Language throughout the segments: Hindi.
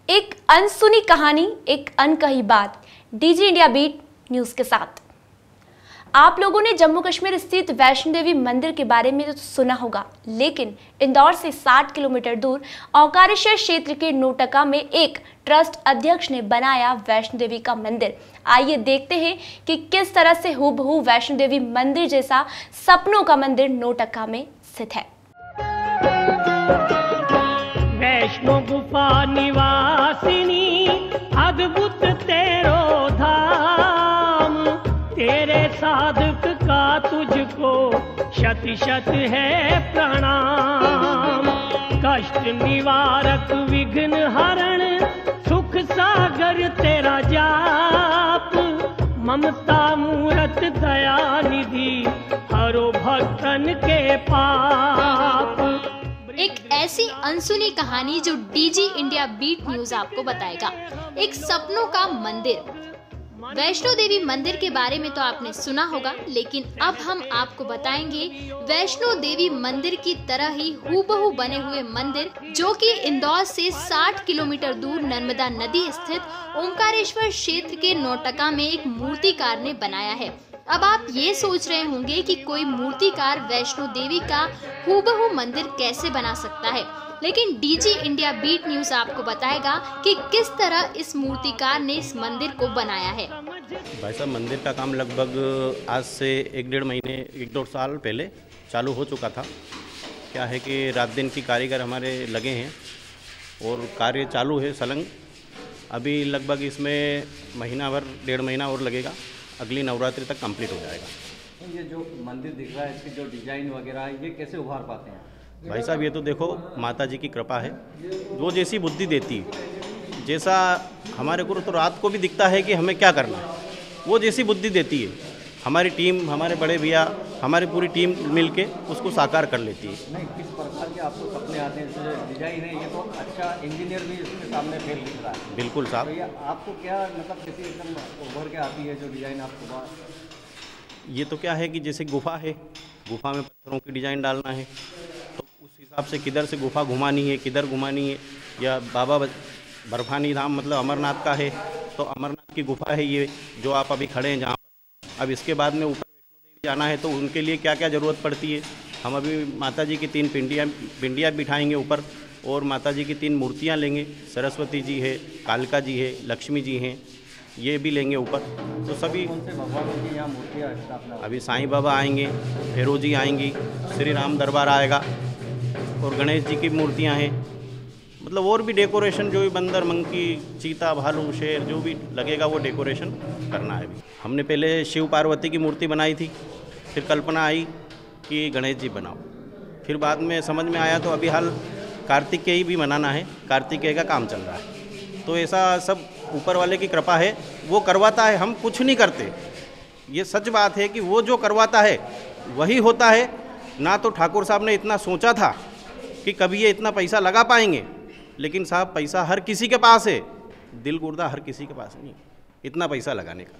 एक अनसुनी कहानी, एक अनकही बात। डीजी इंडिया बीट न्यूज के साथ आप लोगों ने जम्मू कश्मीर स्थित वैष्णो देवी मंदिर के बारे में तो सुना होगा, लेकिन इंदौर से 60 किलोमीटर दूर ओंकारेश्वर क्षेत्र के नोटका में एक ट्रस्ट अध्यक्ष ने बनाया वैष्णो देवी का मंदिर। आइए देखते हैं कि किस तरह से हूबहू वैष्णो देवी मंदिर जैसा सपनों का मंदिर नोटका में स्थित है। वैष्णो गुफा निवासिनी अद्भुत तेरो धाम, तेरे साधक का तुझको शत शत है प्रणाम। कष्ट निवारक विघ्न हरण सुख सागर तेरा जाप, ममता मूरत दया निधि हरो भक्तन के पाप। एक ऐसी अनसुनी कहानी जो डीजी इंडिया बीट न्यूज आपको बताएगा। एक सपनों का मंदिर। वैष्णो देवी मंदिर के बारे में तो आपने सुना होगा, लेकिन अब हम आपको बताएंगे वैष्णो देवी मंदिर की तरह ही हूबहू बने हुए मंदिर जो कि इंदौर से 60 किलोमीटर दूर नर्मदा नदी स्थित ओंकारेश्वर क्षेत्र के नोटका में एक मूर्तिकार ने बनाया है। अब आप ये सोच रहे होंगे कि कोई मूर्तिकार वैष्णो देवी का हूबहू मंदिर कैसे बना सकता है, लेकिन डीजी इंडिया बीट न्यूज आपको बताएगा कि किस तरह इस मूर्तिकार ने इस मंदिर को बनाया है। भाई साहब, मंदिर का काम लगभग आज से 1-1.5 साल पहले चालू हो चुका था। क्या है कि रात दिन की कारीगर हमारे लगे हैं और कार्य चालू है सलंग। अभी लगभग इसमें महीना भर 1.5 महीना और लगेगा, अगली नवरात्रि तक कंप्लीट हो जाएगा। ये जो मंदिर दिख रहा है, इसकी जो डिज़ाइन वगैरह है, ये कैसे उभार पाते हैं? भाई साहब, ये तो देखो माता जी की कृपा है, वो जैसी बुद्धि देती है, जैसा हमारे को तो रात को भी दिखता है कि हमें क्या करना है, वो जैसी बुद्धि देती है हमारी टीम, हमारे बड़े भैया, हमारी पूरी टीम मिलके उसको साकार कर लेती है। नहीं, किस प्रकार के आपको सपने आते हैं? जो डिजाइन है ये तो अच्छा इंजीनियर भी इसके सामने फेल दिख रहा है। बिल्कुल साहब। तो ये आपको क्या मतलब कैसी एकदम उभर के आती है जो डिज़ाइन आपको? ये तो क्या है कि जैसे गुफा है, गुफा में पत्थरों की डिज़ाइन डालना है, तो उस हिसाब से किधर से गुफा घुमानी है, किधर घुमानी है। या बाबा बर्फानी धाम मतलब अमरनाथ का है, तो अमरनाथ की गुफा है ये जो आप अभी खड़े हैं जहाँ। अब इसके बाद में ऊपर वैष्णो देवी जाना है तो उनके लिए क्या क्या ज़रूरत पड़ती है। हम अभी माता जी की 3 पिंडियाँ बिठाएंगे ऊपर, और माता जी की 3 मूर्तियाँ लेंगे। सरस्वती जी है, कालिका जी है, लक्ष्मी जी हैं, ये भी लेंगे ऊपर। तो सभी कौन से भगवानों की यहाँ मूर्तियाँ स्थापना? अभी साईं बाबा आएंगे, भैरव जी आएंगी, श्री राम दरबार आएगा, और गणेश जी की मूर्तियाँ हैं। मतलब और भी डेकोरेशन जो भी बंदर, मंकी, चीता, भालू, शेर जो भी लगेगा वो डेकोरेशन करना है। अभी हमने पहले शिव पार्वती की मूर्ति बनाई थी, फिर कल्पना आई कि गणेश जी बनाओ, फिर बाद में समझ में आया तो अभी हाल कार्तिकेय भी बनाना है, कार्तिकेय का काम चल रहा है। तो ऐसा सब ऊपर वाले की कृपा है, वो करवाता है, हम कुछ नहीं करते। ये सच बात है कि वो जो करवाता है वही होता है। ना तो ठाकुर साहब ने इतना सोचा था कि कभी ये इतना पैसा लगा पाएंगे, लेकिन साहब पैसा हर किसी के पास है, दिल गुर्दा हर किसी के पास नहीं इतना पैसा लगाने का।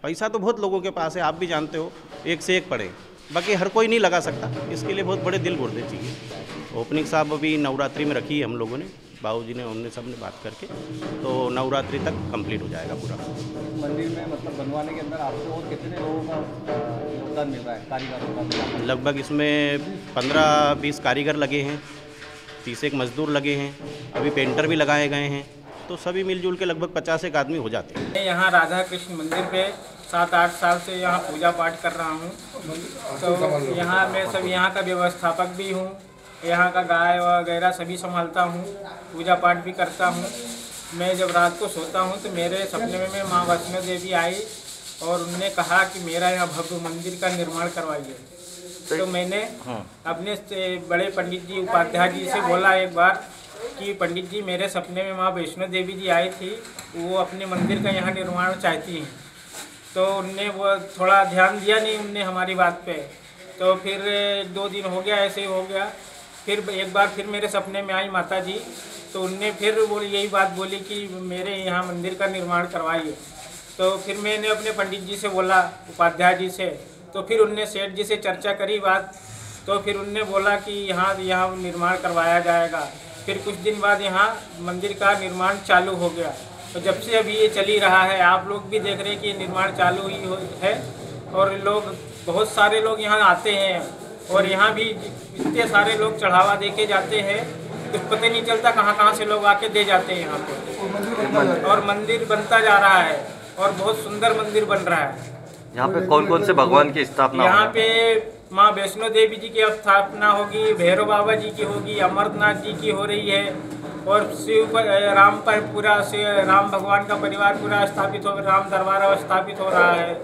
पैसा तो बहुत लोगों के पास है, आप भी जानते हो, एक से एक पड़े, बाकी हर कोई नहीं लगा सकता। इसके लिए बहुत बड़े दिल गुर्दे चाहिए। ओपनिंग साहब अभी नवरात्रि में रखी है हम लोगों ने, बाबूजी ने, उनने सब ने बात करके, तो नवरात्रि तक कंप्लीट हो जाएगा पूरा। मंदिर में मतलब बनवाने के अंदर आपको और कितने लोगों का योगदान मिल रहा है, कारीगरों का? लगभग इसमें 15-20 कारीगर लगे हैं, 30 मजदूर लगे हैं, अभी पेंटर भी लगाए गए हैं, तो सभी मिलजुल के लगभग 50 आदमी हो जाते हैं। मैं यहाँ राधा कृष्ण मंदिर पे 7-8 साल से यहाँ पूजा पाठ कर रहा हूँ। तो यहाँ मैं सब यहाँ का व्यवस्थापक भी हूँ, यहाँ का गाय वगैरह सभी संभालता हूँ, पूजा पाठ भी करता हूँ। मैं जब रात को सोता हूँ तो मेरे सपने में माँ वैष्णो देवी आई और उन्होंने कहा कि मेरा यहाँ भव्य मंदिर का निर्माण करवाइए। तो मैंने अपने बड़े पंडित जी, उपाध्याय जी से बोला एक बार कि पंडित जी, मेरे सपने में माँ वैष्णो देवी जी आई थी, वो अपने मंदिर का यहाँ निर्माण चाहती हैं। तो उनने वो थोड़ा ध्यान दिया नहीं उनने हमारी बात पे। तो फिर 2 दिन हो गया, ऐसे ही हो गया। फिर एक बार फिर मेरे सपने में आई माता जी, तो उनने फिर वो यही बात बोली कि मेरे यहाँ मंदिर का निर्माण करवाइए। तो फिर मैंने अपने पंडित जी से बोला, उपाध्याय जी से, तो फिर उनने सेठ जी से चर्चा करी बात, तो फिर उनने बोला कि यहाँ निर्माण करवाया जाएगा। फिर कुछ दिन बाद यहाँ मंदिर का निर्माण चालू हो गया। तो जब से अभी ये चल ही रहा है, आप लोग भी देख रहे हैं कि ये निर्माण चालू ही है और लोग, बहुत सारे लोग यहाँ आते हैं और यहाँ भी इतने सारे लोग चढ़ावा दे के जाते हैं, कुछ पता नहीं चलता कहाँ कहाँ से लोग आके दे जाते हैं यहाँ पे। और मंदिर बनता जा रहा है और बहुत सुंदर मंदिर बन रहा है। यहाँ पे कौन कौन से भगवान की स्थापना? यहाँ पे माँ वैष्णो देवी जी की स्थापना होगी, भैरव बाबा जी की होगी, अमरनाथ जी की हो रही है और राम पर पूरा राम भगवान का परिवार पूरा स्थापित हो, राम दरबार स्थापित हो रहा है,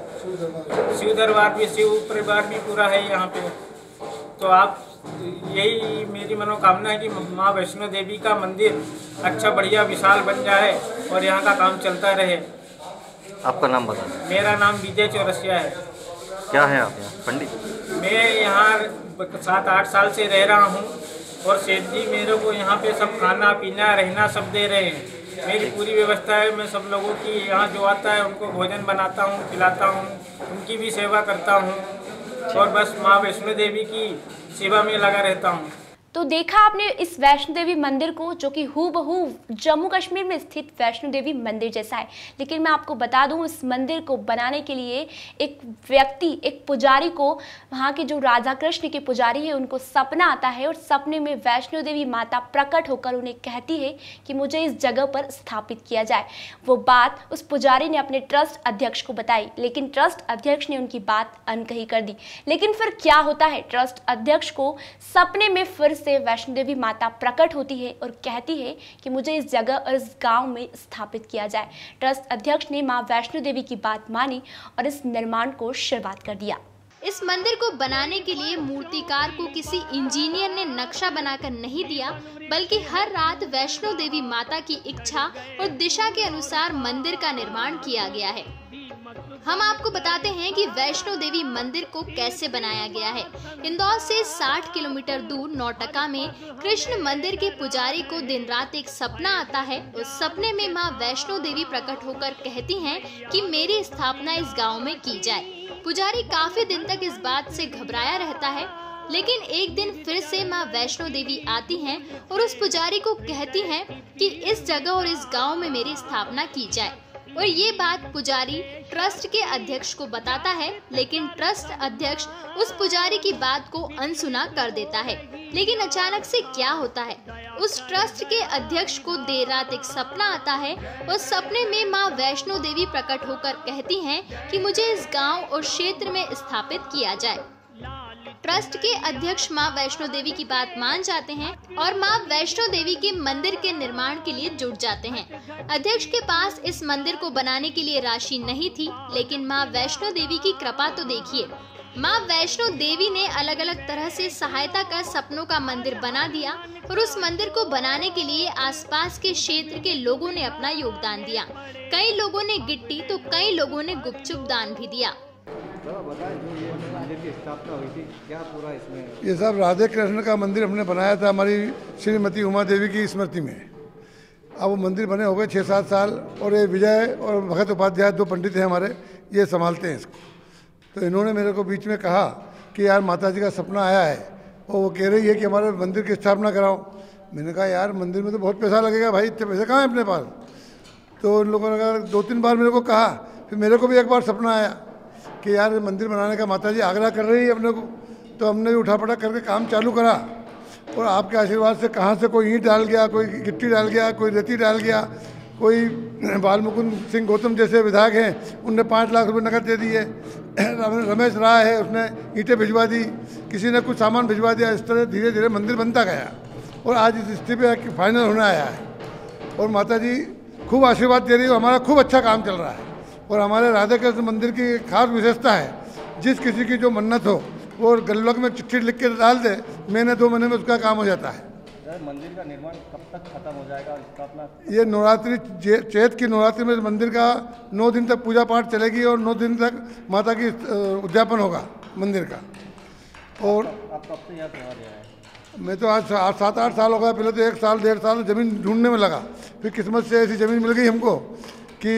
शिव दरबार भी, शिव परिवार भी पूरा है यहाँ पे। तो आप, यही मेरी मनोकामना है कि माँ वैष्णो देवी का मंदिर अच्छा बढ़िया विशाल बन जाए और यहाँ का काम चलता रहे। आपका नाम बता दें। मेरा नाम विजय चौरसिया है। क्या है आप यहाँ पंडित? मैं यहाँ 7-8 साल से रह रहा हूँ और सेठ जी मेरे को यहाँ पे सब खाना पीना रहना सब दे रहे हैं। मेरी पूरी व्यवस्था है, मैं सब लोगों की यहाँ जो आता है उनको भोजन बनाता हूँ, खिलाता हूँ, उनकी भी सेवा करता हूँ और बस माँ वैष्णो देवी की सेवा में लगा रहता हूँ। तो देखा आपने इस वैष्णो देवी मंदिर को, जो कि हूबहू जम्मू कश्मीर में स्थित वैष्णो देवी मंदिर जैसा है। लेकिन मैं आपको बता दूं, इस मंदिर को बनाने के लिए एक व्यक्ति, एक पुजारी को, वहाँ के जो राधा कृष्ण के पुजारी है, उनको सपना आता है और सपने में वैष्णो देवी माता प्रकट होकर उन्हें कहती है कि मुझे इस जगह पर स्थापित किया जाए। वो बात उस पुजारी ने अपने ट्रस्ट अध्यक्ष को बताई, लेकिन ट्रस्ट अध्यक्ष ने उनकी बात अनकही कर दी। लेकिन फिर क्या होता है, ट्रस्ट अध्यक्ष को सपने में फिर से वैष्णो देवी माता प्रकट होती है और कहती है कि मुझे इस जगह और इस गांव में स्थापित किया जाए। ट्रस्ट अध्यक्ष ने मां वैष्णो देवी की बात मानी और इस निर्माण को शुरुआत कर दिया। इस मंदिर को बनाने के लिए मूर्तिकार को किसी इंजीनियर ने नक्शा बनाकर नहीं दिया, बल्कि हर रात वैष्णो देवी माता की इच्छा और दिशा के अनुसार मंदिर का निर्माण किया गया है। हम आपको बताते हैं कि वैष्णो देवी मंदिर को कैसे बनाया गया है। इंदौर से 60 किलोमीटर दूर नौटका में कृष्ण मंदिर के पुजारी को दिन रात एक सपना आता है। उस सपने में मां वैष्णो देवी प्रकट होकर कहती हैं कि मेरी स्थापना इस गांव में की जाए। पुजारी काफी दिन तक इस बात से घबराया रहता है, लेकिन एक दिन फिर से मां वैष्णो देवी आती हैं और उस पुजारी को कहती हैं कि इस जगह और इस गांव में मेरी स्थापना की जाए। और ये बात पुजारी ट्रस्ट के अध्यक्ष को बताता है, लेकिन ट्रस्ट अध्यक्ष उस पुजारी की बात को अनसुना कर देता है। लेकिन अचानक से क्या होता है, उस ट्रस्ट के अध्यक्ष को देर रात एक सपना आता है और सपने में मां वैष्णो देवी प्रकट होकर कहती हैं कि मुझे इस गांव और क्षेत्र में स्थापित किया जाए। ट्रस्ट के अध्यक्ष मां वैष्णो देवी की बात मान जाते हैं और मां वैष्णो देवी के मंदिर के निर्माण के लिए जुट जाते हैं। अध्यक्ष के पास इस मंदिर को बनाने के लिए राशि नहीं थी, लेकिन मां वैष्णो देवी की कृपा तो देखिए। मां वैष्णो देवी ने अलग अलग तरह से सहायता कर सपनों का मंदिर बना दिया और उस मंदिर को बनाने के लिए आसपास के क्षेत्र के लोगों ने अपना योगदान दिया। कई लोगों ने गिट्टी तो कई लोगों ने गुपचुप दान भी दिया। मंदिर की स्थापना हुई थी, क्या पूरा इसमें? ये सब राधे कृष्ण का मंदिर हमने बनाया था हमारी श्रीमती उमा देवी की स्मृति में। अब वो मंदिर बने हो गए 6-7 साल और ये विजय और भगत उपाध्याय 2 पंडित हैं हमारे, ये संभालते हैं इसको। तो इन्होंने मेरे को बीच में कहा कि यार माता जी का सपना आया है और वो कह रही है कि हमारे मंदिर की स्थापना कराओ। मैंने कहा यार मंदिर में तो बहुत पैसा लगेगा भाई, इतने पैसे कहाँ हैं अपने पास। तो उन लोगों ने कहा 2-3 बार मेरे को कहा, फिर मेरे को भी एक बार सपना आया कि यार मंदिर बनाने का माता जी आग्रह कर रही है अपने को, तो हमने भी उठापटक करके काम चालू करा। और आपके आशीर्वाद से कहाँ से कोई ईंट डाल गया, कोई गिट्टी डाल गया, कोई रेती डाल गया, कोई बाल मुकुंद सिंह गौतम जैसे विधायक हैं उनने 5 लाख रुपए नकद दे दिए। रमेश राय है उसने ईंटें भिजवा दी, किसी ने कुछ सामान भिजवा दिया। इस तरह धीरे धीरे मंदिर बनता गया और आज इस स्थिति पे फाइनल होने आया है। और माता जी खूब आशीर्वाद दे रही है, हमारा खूब अच्छा काम चल रहा है। और हमारे राधा कृष्ण मंदिर की खास विशेषता है, जिस किसी की जो मन्नत हो वो गल्लक में चिट्ठी लिख के डाल दे, महीने 2 महीने में उसका काम हो जाता है। मंदिर का निर्माण कब तक खत्म हो जाएगा और स्थापना? ये नवरात्रि, चैत की नवरात्रि में मंदिर का 9 दिन तक पूजा पाठ चलेगी और 9 दिन तक माता की उद्यापन होगा मंदिर का। और आप कब से यहाँ सेवा दे रहे हैं? मैं तो आज 7-8 साल हो गया। पहले तो 1 साल 1.5 साल ज़मीन ढूंढने में लगा, फिर किस्मत से ऐसी ज़मीन मिल गई हमको कि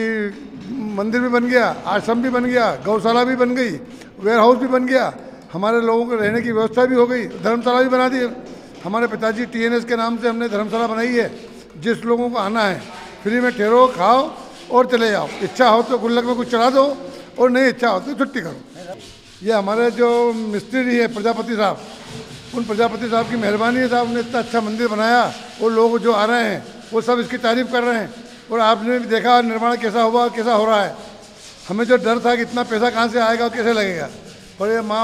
मंदिर भी बन गया, आश्रम भी बन गया, गौशाला भी बन गई, वेयर हाउस भी बन गया। हमारे लोगों को रहने की व्यवस्था भी हो गई, धर्मशाला भी बना दी। हमारे पिताजी TNS के नाम से हमने धर्मशाला बनाई है। जिस लोगों को आना है फ्री में ठहरो, खाओ और चले जाओ। इच्छा हो तो गुल्लक में कुछ चढ़ा दो और नहीं इच्छा हो तो छुट्टी करो। ये हमारे जो मिस्त्री है प्रजापति साहब, उन प्रजापति साहब की मेहरबानी है। साहब ने इतना अच्छा मंदिर बनाया और लोग जो आ रहे हैं वो सब इसकी तारीफ कर रहे हैं। और आपने भी देखा निर्माण कैसा हुआ, कैसा हो रहा है। हमें जो डर था कि इतना पैसा कहाँ से आएगा और कैसे लगेगा, और ये माँ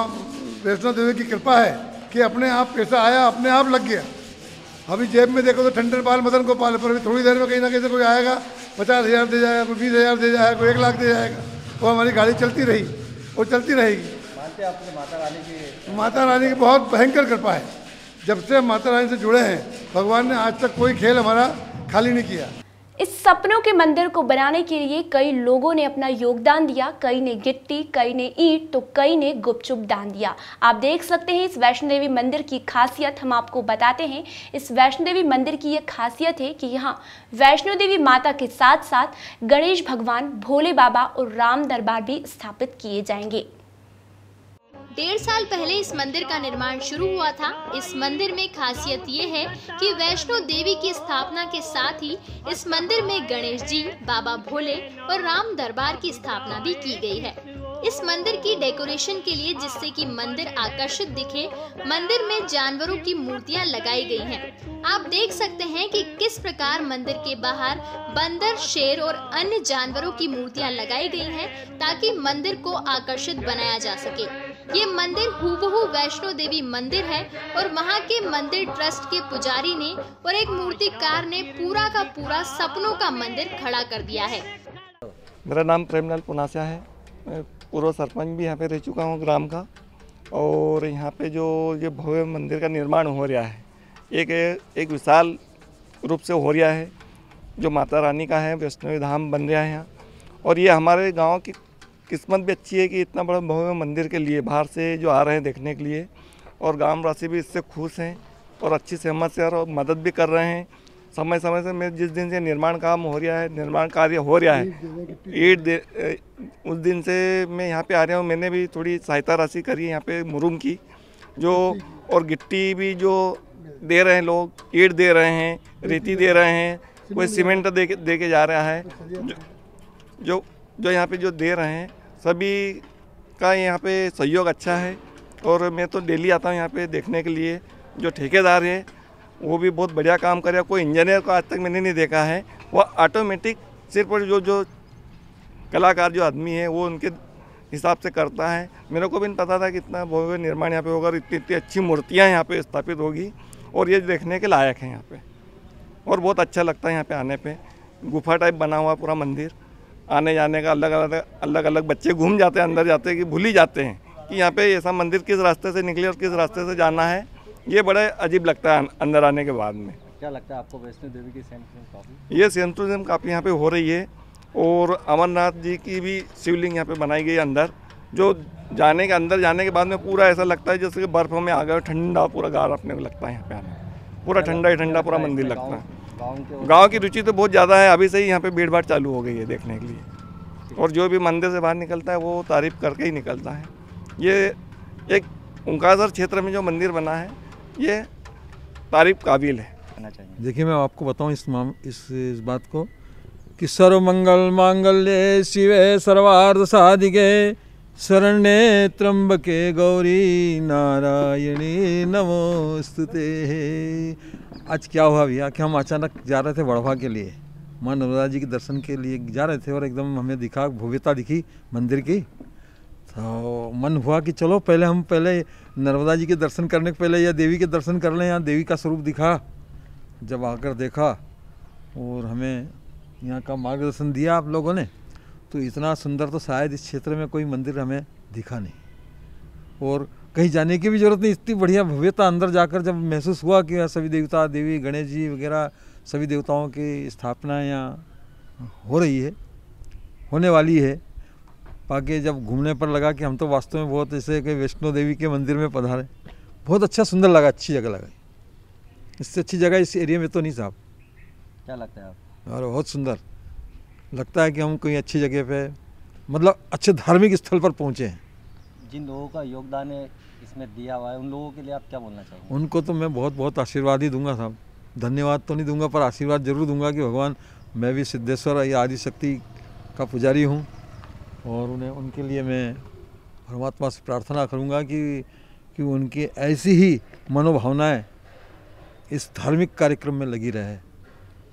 वैष्णो देवी की कृपा है कि अपने आप पैसा आया, अपने आप लग गया। अभी जेब में देखो तो ठंडन पाल मदन गोपाल, पर अभी थोड़ी देर में कहीं ना कहीं से कोई आएगा, 50,000 दे जाएगा, कोई 20,000 दे जाएगा, कोई 1 लाख दे जाएगा। और हमारी गाड़ी चलती रही और चलती रहेगी। मानते हैं आपने माता रानी की बहुत भयंकर कृपा है। जब से हम माता रानी से जुड़े हैं, भगवान ने आज तक कोई खेल हमारा खाली नहीं किया। इस सपनों के मंदिर को बनाने के लिए कई लोगों ने अपना योगदान दिया। कई ने गिट्टी, कई ने ईंट, तो कई ने गुपचुप दान दिया। आप देख सकते हैं इस वैष्णो देवी मंदिर की खासियत हम आपको बताते हैं। इस वैष्णो देवी मंदिर की यह खासियत है कि यहाँ वैष्णो देवी माता के साथ साथ गणेश भगवान, भोले बाबा और राम दरबार भी स्थापित किए जाएंगे। 1.5 साल पहले इस मंदिर का निर्माण शुरू हुआ था। इस मंदिर में खासियत ये है कि वैष्णो देवी की स्थापना के साथ ही इस मंदिर में गणेश जी, बाबा भोले और राम दरबार की स्थापना भी की गई है। इस मंदिर की डेकोरेशन के लिए, जिससे कि मंदिर आकर्षित दिखे, मंदिर में जानवरों की मूर्तियां लगाई गई हैं। आप देख सकते हैं कि किस प्रकार मंदिर के बाहर बंदर, शेर और अन्य जानवरों की मूर्तियां लगाई गई हैं, ताकि मंदिर को आकर्षित बनाया जा सके। ये मंदिर हूबहू वैष्णो देवी मंदिर है और वहाँ के मंदिर ट्रस्ट के पुजारी ने और एक मूर्तिकार ने पूरा का पूरा सपनों का मंदिर खड़ा कर दिया है। मेरा नाम प्रेमलाल पुनासिया है। मैं पूर्व सरपंच भी यहाँ पे रह चुका हूँ ग्राम का। और यहाँ पे जो ये भव्य मंदिर का निर्माण हो रहा है, एक विशाल रूप से हो रहा है, जो माता रानी का है, वैष्णो धाम बन रहा है यहाँ। और ये हमारे गांव की किस्मत भी अच्छी है कि इतना बड़ा भव्य मंदिर के लिए बाहर से जो आ रहे हैं देखने के लिए, और गांववासी भी इससे खुश हैं और अच्छी सहमत से और मदद भी कर रहे हैं। समय समय से मैं जिस दिन से निर्माण काम हो रहा है, निर्माण कार्य हो रहा है, उस दिन से मैं यहाँ पे आ रहा हूँ। मैंने भी थोड़ी सहायता राशि करी यहाँ पे मुरुम की, जो और गिट्टी भी जो दे रहे हैं लोग, ईंट दे रहे हैं, रेती दे रहे हैं, कोई सीमेंट दे के जा रहा है। जो यहाँ पे जो दे रहे हैं सभी का यहाँ पे सहयोग अच्छा है। और मैं तो डेली आता हूँ यहाँ पे देखने के लिए। जो ठेकेदार है वो भी बहुत बढ़िया काम कर रहा है। कोई इंजीनियर को आज तक मैंने नहीं देखा है। वो ऑटोमेटिक सिर्फ जो कलाकार जो आदमी है वो उनके हिसाब से करता है। मेरे को भी नहीं पता था कि इतना भव्य निर्माण यहाँ पे होगा और इतनी अच्छी मूर्तियाँ यहाँ पे स्थापित होगी, और ये देखने के लायक है यहाँ पे। और बहुत अच्छा लगता है यहाँ पे आने पे। गुफा टाइप बना हुआ पूरा मंदिर, आने जाने का अलग अलग बच्चे घूम जाते हैं, अंदर जाते हैं कि भूल ही जाते हैं कि यहाँ पे ऐसा मंदिर किस रास्ते से निकले और किस रास्ते से जाना है। ये बड़ा अजीब लगता है अंदर आने के बाद में। क्या लगता है आपको वैष्णो देवी की सेंट्रिज्म ये सेंट्रिज्म काफ़ी यहाँ पे हो रही है। और अमरनाथ जी की भी शिवलिंग यहाँ पे बनाई गई है अंदर, जो अंदर जाने के बाद में पूरा ऐसा लगता है जैसे कि बर्फ में आ गए, ठंडा पूरा गार अपने को लगता है यहाँ पे आने, पूरा ठंडा ही ठंडा पूरा मंदिर लगता है। गाँव की रुचि तो बहुत ज़्यादा है, अभी से ही यहाँ पे भीड़ भाड़ चालू हो गई है देखने के लिए। और जो भी मंदिर से बाहर निकलता है वो तारीफ करके ही निकलता है। ये एक ओंकारेश्वर क्षेत्र में जो मंदिर बना है ये तारीफ काबिल है। देखिए मैं आपको बताऊं इस बात को कि सर्वमंगल मांगल्ये शिवे सर्वार्थ साधिके शरण्ये त्र्यंबके गौरी नारायणी नमोस्तुते। आज क्या हुआ भैया कि हम अचानक जा रहे थे वड़वा के लिए, माँ नर्मदा जी के दर्शन के लिए जा रहे थे, और एकदम हमें दिखा भव्यता दिखी मंदिर की, तो मन हुआ कि चलो पहले नर्मदा जी के दर्शन करने के पहले या देवी के दर्शन कर लें। यहाँ देवी का स्वरूप दिखा, जब आकर देखा और हमें यहाँ का मार्गदर्शन दिया आप लोगों ने, तो इतना सुंदर तो शायद इस क्षेत्र में कोई मंदिर हमें दिखा नहीं। और कहीं जाने की भी ज़रूरत नहीं, इतनी बढ़िया भव्यता अंदर जाकर जब महसूस हुआ कि सभी देवता, देवी, गणेश जी वगैरह सभी देवताओं की स्थापना यहाँ हो रही है, होने वाली है। बाकी जब घूमने पर लगा कि हम तो वास्तव में बहुत ऐसे कि वैष्णो देवी के मंदिर में पधारे, बहुत अच्छा सुंदर लगा, अच्छी जगह लगा। इससे अच्छी जगह इस एरिया में तो नहीं साहब। क्या लगता है आप? और बहुत सुंदर लगता है कि हम कोई अच्छी जगह पे, मतलब अच्छे धार्मिक स्थल पर पहुँचे हैं। जिन लोगों का योगदान है इसमें दिया हुआ है, उन लोगों के लिए आप क्या बोलना चाहोगे? उनको तो मैं बहुत बहुत आशीर्वाद ही दूंगा साहब, धन्यवाद तो नहीं दूंगा पर आशीर्वाद जरूर दूंगा कि भगवान, मैं भी सिद्धेश्वर या आदिशक्ति का पुजारी हूँ और उन्हें, उनके लिए मैं परमात्मा से प्रार्थना करूंगा कि उनकी ऐसी ही मनोभावनाएं इस धार्मिक कार्यक्रम में लगी रहे,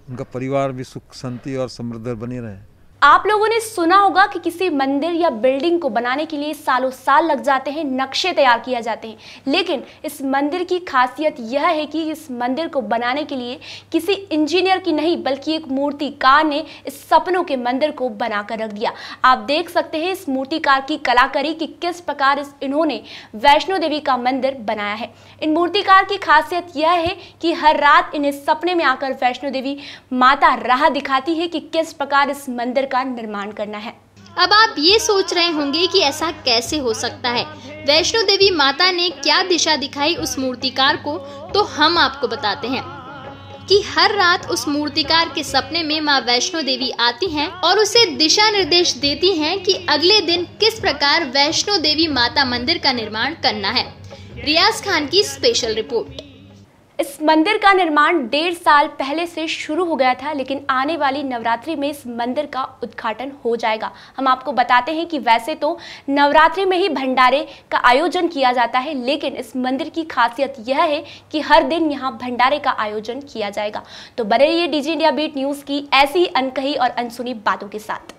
उनका परिवार भी सुख शांति और समृद्ध बने रहे। आप लोगों ने सुना होगा कि किसी मंदिर या बिल्डिंग को बनाने के लिए सालों साल लग जाते हैं, नक्शे तैयार किया जाते हैं, लेकिन इस मंदिर की खासियत यह है कि इस मंदिर को बनाने के लिए किसी इंजीनियर की नहीं बल्कि एक मूर्तिकार ने इस सपनों के मंदिर को बनाकर रख दिया। आप देख सकते हैं इस मूर्तिकार की कलाकारी कि किस प्रकार इन्होंने वैष्णो देवी का मंदिर बनाया है। इन मूर्तिकार की खासियत यह है कि हर रात इन्हें सपने में आकर वैष्णो देवी माता राह दिखाती है कि किस प्रकार इस मंदिर का निर्माण करना है। अब आप ये सोच रहे होंगे कि ऐसा कैसे हो सकता है, वैष्णो देवी माता ने क्या दिशा दिखाई उस मूर्तिकार को, तो हम आपको बताते हैं कि हर रात उस मूर्तिकार के सपने में मां वैष्णो देवी आती हैं और उसे दिशा निर्देश देती हैं कि अगले दिन किस प्रकार वैष्णो देवी माता मंदिर का निर्माण करना है। रियाज खान की स्पेशल रिपोर्ट। इस मंदिर का निर्माण 1.5 साल पहले से शुरू हो गया था, लेकिन आने वाली नवरात्रि में इस मंदिर का उद्घाटन हो जाएगा। हम आपको बताते हैं कि वैसे तो नवरात्रि में ही भंडारे का आयोजन किया जाता है, लेकिन इस मंदिर की खासियत यह है कि हर दिन यहाँ भंडारे का आयोजन किया जाएगा। तो बने रहिए डीजी इंडिया बीट न्यूज़ की ऐसी ही अनकही और अनसुनी बातों के साथ।